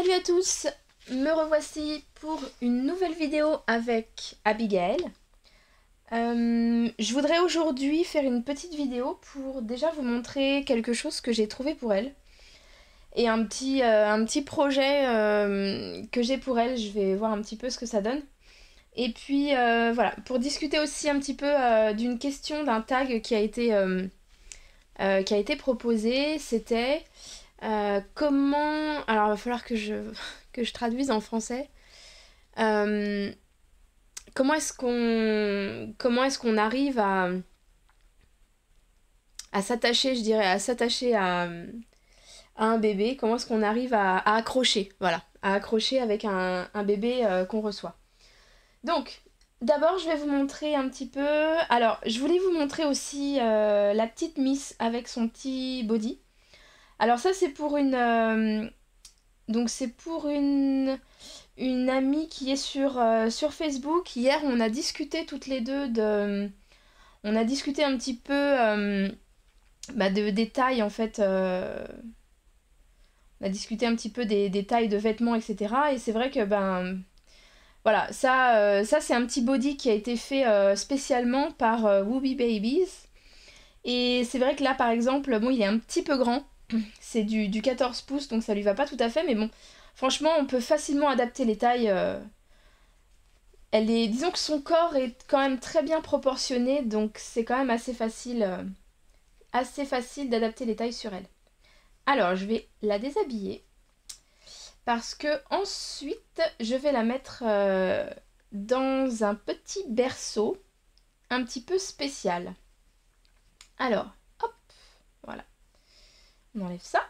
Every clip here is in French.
Salut à tous, me revoici pour une nouvelle vidéo avec Abigail. Je voudrais aujourd'hui faire une petite vidéo pour déjà vous montrer quelque chose que j'ai trouvé pour elle. Et un petit projet que j'ai pour elle, je vais voir un petit peu ce que ça donne. Et puis voilà, pour discuter aussi un petit peu d'une question, d'un tag qui a été proposé, c'était comment... Alors il va falloir que je traduise en français. Comment est-ce qu'on arrive à s'attacher, je dirais, à s'attacher à un bébé, comment est-ce qu'on arrive à accrocher, voilà, à accrocher avec un bébé qu'on reçoit. Donc, d'abord, je vais vous montrer un petit peu... Alors, je voulais vous montrer aussi la petite Miss avec son petit body. Alors ça, c'est pour une... Donc, c'est pour une amie qui est sur Facebook. Hier, on a discuté toutes les deux de... On a discuté un petit peu des tailles, en fait. On a discuté un petit peu des tailles de vêtements, etc. Et c'est vrai que, voilà, ça c'est un petit body qui a été fait spécialement par Wooby Babies. Et c'est vrai que là, par exemple, bon, il est un petit peu grand. C'est du 14 pouces, donc ça lui va pas tout à fait. Mais bon, franchement, on peut facilement adapter les tailles. Disons que son corps est quand même très bien proportionné, donc c'est quand même assez facile d'adapter les tailles sur elle. Alors, je vais la déshabiller. Parce que ensuite, je vais la mettre dans un petit berceau un petit peu spécial. Alors, hop, voilà. On enlève ça.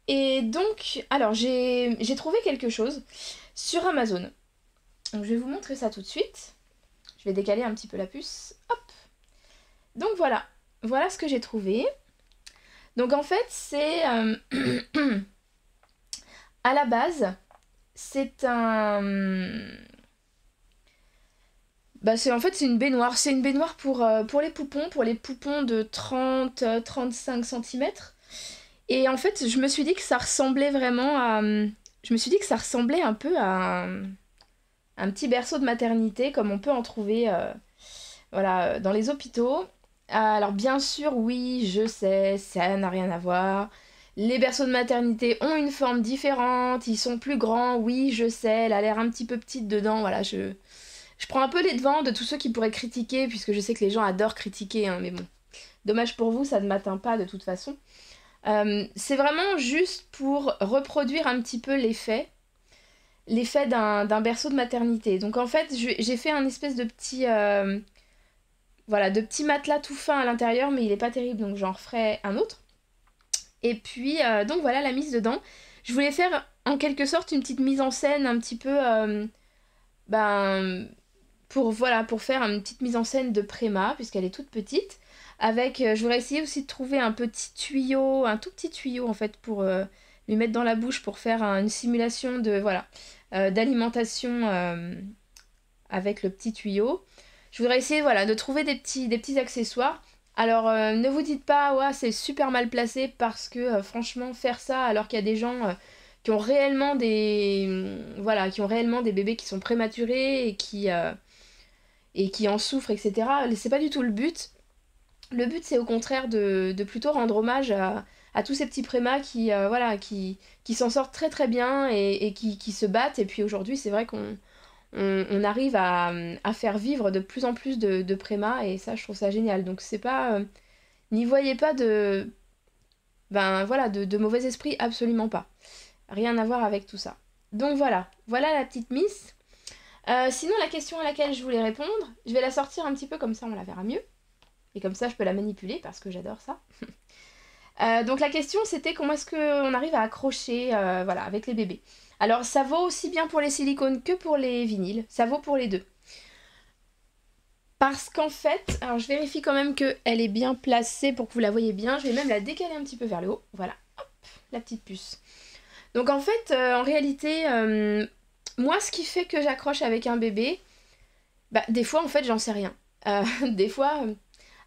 Et donc, alors j'ai trouvé quelque chose sur Amazon. Donc je vais vous montrer ça tout de suite. Je vais décaler un petit peu la puce. Hop. Donc voilà. Voilà ce que j'ai trouvé. Donc en fait, c'est... à la base, c'est un... en fait, c'est une baignoire. C'est une baignoire pour les poupons de 30-35 cm. Et en fait, je me suis dit que ça ressemblait vraiment à... Je me suis dit que ça ressemblait un peu à un petit berceau de maternité, comme on peut en trouver voilà, dans les hôpitaux. Alors bien sûr, oui, je sais, ça n'a rien à voir. Les berceaux de maternité ont une forme différente, ils sont plus grands, oui, je sais, elle a l'air un petit peu petite dedans, voilà, je prends un peu les devants de tous ceux qui pourraient critiquer, puisque je sais que les gens adorent critiquer, hein, mais bon, dommage pour vous, ça ne m'atteint pas de toute façon. C'est vraiment juste pour reproduire un petit peu l'effet d'un berceau de maternité. Donc en fait, j'ai fait un espèce de petit... voilà, de petit matelas tout fin à l'intérieur, mais il est pas terrible, donc j'en referai un autre. Et puis, donc voilà la mise dedans. Je voulais faire en quelque sorte une petite mise en scène un petit peu... pour faire une petite mise en scène de Préma, puisqu'elle est toute petite. Avec, je voudrais essayer aussi de trouver un petit tuyau, un tout petit tuyau en fait, pour lui mettre dans la bouche, pour faire une simulation de, voilà, d'alimentation avec le petit tuyau. Je voudrais essayer, voilà, de trouver des petits accessoires. Alors, ne vous dites pas, ouais, c'est super mal placé, parce que franchement, faire ça alors qu'il y a des gens qui ont réellement voilà, qui ont réellement des bébés qui sont prématurés et qui en souffrent, etc. C'est pas du tout le but. Le but, c'est au contraire de plutôt rendre hommage à tous ces petits prémas voilà, qui s'en sortent très très bien et qui se battent. Et puis aujourd'hui, c'est vrai qu'on arrive à faire vivre de plus en plus de prémas, et ça, je trouve ça génial. Donc c'est pas... n'y voyez pas voilà, de mauvais esprit, absolument pas. Rien à voir avec tout ça. Donc voilà la petite Miss. Sinon, la question à laquelle je voulais répondre, je vais la sortir un petit peu, comme ça on la verra mieux. Et comme ça, je peux la manipuler parce que j'adore ça. Donc la question, c'était comment est-ce qu'on arrive à accrocher voilà, avec les bébés. Alors, ça vaut aussi bien pour les silicones que pour les vinyles. Ça vaut pour les deux. Parce qu'en fait, alors je vérifie quand même qu'elle est bien placée pour que vous la voyez bien. Je vais même la décaler un petit peu vers le haut. Voilà, hop, la petite puce. Donc en fait, en réalité, moi, ce qui fait que j'accroche avec un bébé, des fois, en fait, j'en sais rien. Des fois...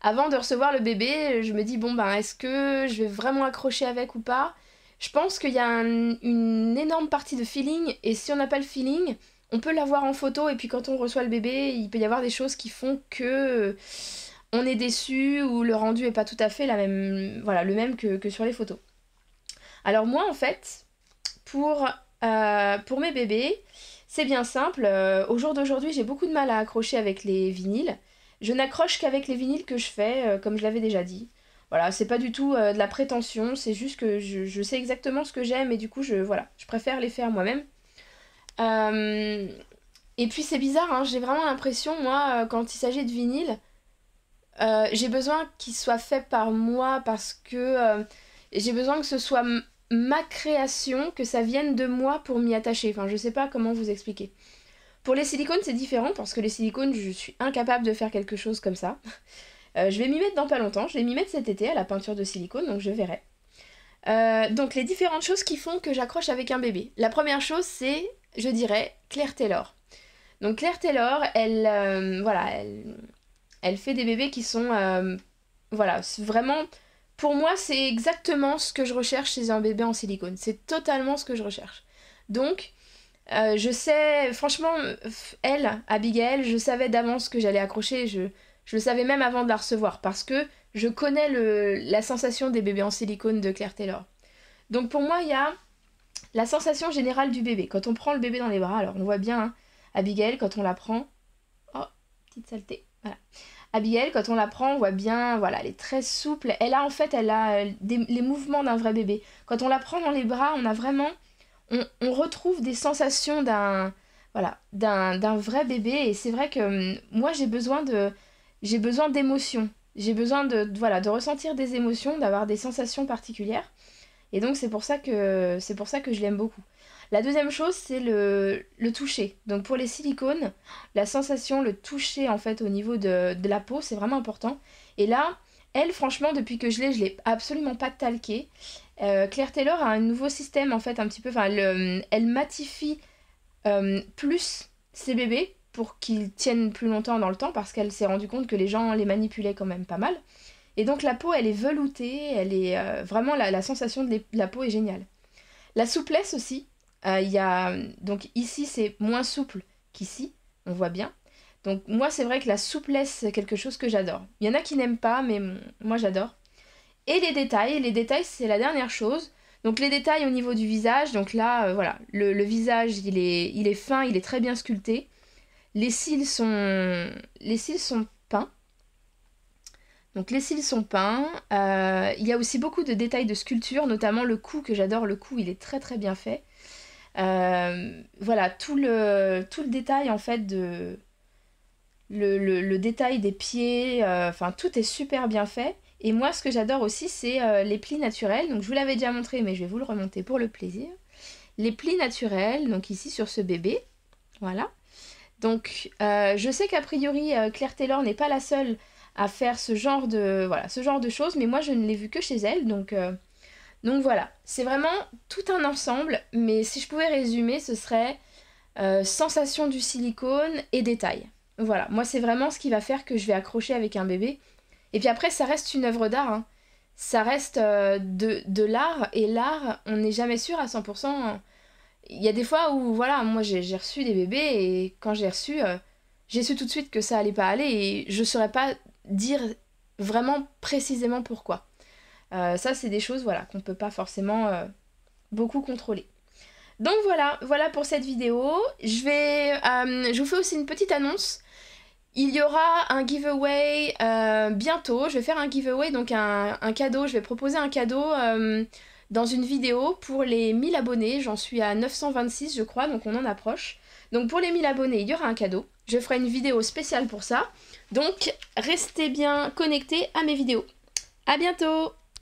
avant de recevoir le bébé, je me dis, bon, est-ce que je vais vraiment accrocher avec ou pas? Je pense qu'il y a une énorme partie de feeling, et si on n'a pas le feeling, on peut l'avoir en photo, et puis quand on reçoit le bébé, il peut y avoir des choses qui font que on est déçu, ou le rendu est pas tout à fait voilà, le même que sur les photos. Alors moi, en fait, pour mes bébés, c'est bien simple. Au jour d'aujourd'hui, j'ai beaucoup de mal à accrocher avec les vinyles. Je n'accroche qu'avec les vinyles que je fais, comme je l'avais déjà dit. Voilà, c'est pas du tout de la prétention, c'est juste que je sais exactement ce que j'aime et du coup, voilà, je préfère les faire moi-même. Euh, et puis c'est bizarre, hein, j'ai vraiment l'impression, moi, quand il s'agit de vinyle, j'ai besoin qu'il soit fait par moi parce que j'ai besoin que ce soit ma création, que ça vienne de moi pour m'y attacher. Enfin, je sais pas comment vous expliquer. Pour les silicones, c'est différent parce que les silicones, je suis incapable de faire quelque chose comme ça. Je vais m'y mettre dans pas longtemps, je vais m'y mettre cet été à la peinture de silicone, donc je verrai. Donc les différentes choses qui font que j'accroche avec un bébé. La première chose, c'est, je dirais, Claire Taylor. Donc Claire Taylor, voilà, elle fait des bébés qui sont, voilà, vraiment, pour moi, c'est exactement ce que je recherche chez un bébé en silicone. C'est totalement ce que je recherche. Donc, je sais, franchement, elle, Abigail, je savais d'avance que j'allais accrocher, je le savais même avant de la recevoir, parce que je connais la sensation des bébés en silicone de Claire Taylor. Donc pour moi, il y a la sensation générale du bébé. Quand on prend le bébé dans les bras, alors on voit bien, hein, Abigail, quand on la prend... Oh, petite saleté, voilà. Abigail, quand on la prend, on voit bien, voilà, elle est très souple. Elle a les mouvements d'un vrai bébé. Quand on la prend dans les bras, on a vraiment... On retrouve des sensations voilà, d'un vrai bébé. Et c'est vrai que moi, j'ai besoin d'émotions. J'ai besoin voilà, de ressentir des émotions, d'avoir des sensations particulières. Et donc, c'est pour ça que je l'aime beaucoup. La deuxième chose, c'est le toucher. Donc pour les silicones, la sensation, le toucher en fait au niveau de la peau, c'est vraiment important. Et là, elle, franchement, depuis que je l'ai absolument pas talqué. Claire Taylor a un nouveau système en fait, un petit peu, enfin, elle matifie plus ses bébés pour qu'ils tiennent plus longtemps dans le temps parce qu'elle s'est rendue compte que les gens les manipulaient quand même pas mal. Et donc la peau, elle est veloutée, elle est vraiment la sensation de la peau est géniale. La souplesse aussi. Donc ici c'est moins souple qu'ici, on voit bien. Donc moi c'est vrai que la souplesse c'est quelque chose que j'adore. Il y en a qui n'aiment pas, mais moi j'adore. Et les détails c'est la dernière chose. Donc les détails au niveau du visage, donc là voilà, le visage il est fin, il est très bien sculpté. Les cils sont peints. Donc les cils sont peints. Il y a aussi beaucoup de détails de sculpture, notamment le cou que j'adore. Le cou il est très très bien fait. Voilà, tout le détail en fait le détail des pieds, enfin tout est super bien fait. Et moi ce que j'adore aussi c'est les plis naturels. Donc je vous l'avais déjà montré mais je vais vous le remonter pour le plaisir. Les plis naturels, donc ici sur ce bébé, voilà. Donc je sais qu'a priori Claire Taylor n'est pas la seule à faire ce genre de choses, mais moi je ne l'ai vu que chez elle, donc voilà, c'est vraiment tout un ensemble, mais si je pouvais résumer, ce serait sensation du silicone et détail. Voilà, moi c'est vraiment ce qui va faire que je vais accrocher avec un bébé. Et puis après, ça reste une œuvre d'art, hein. Ça reste de l'art, et l'art, on n'est jamais sûr à 100%. Il y a des fois où, voilà, moi j'ai reçu des bébés, et quand j'ai su tout de suite que ça allait pas aller, et je saurais pas dire vraiment précisément pourquoi. Ça, c'est des choses voilà, qu'on peut pas forcément beaucoup contrôler. Donc voilà pour cette vidéo. Je vous fais aussi une petite annonce. Il y aura un giveaway bientôt. Je vais faire un giveaway, donc un cadeau. Je vais proposer un cadeau dans une vidéo pour les 1000 abonnés. J'en suis à 926 je crois, donc on en approche. Donc pour les 1000 abonnés, il y aura un cadeau. Je ferai une vidéo spéciale pour ça. Donc restez bien connectés à mes vidéos. À bientôt!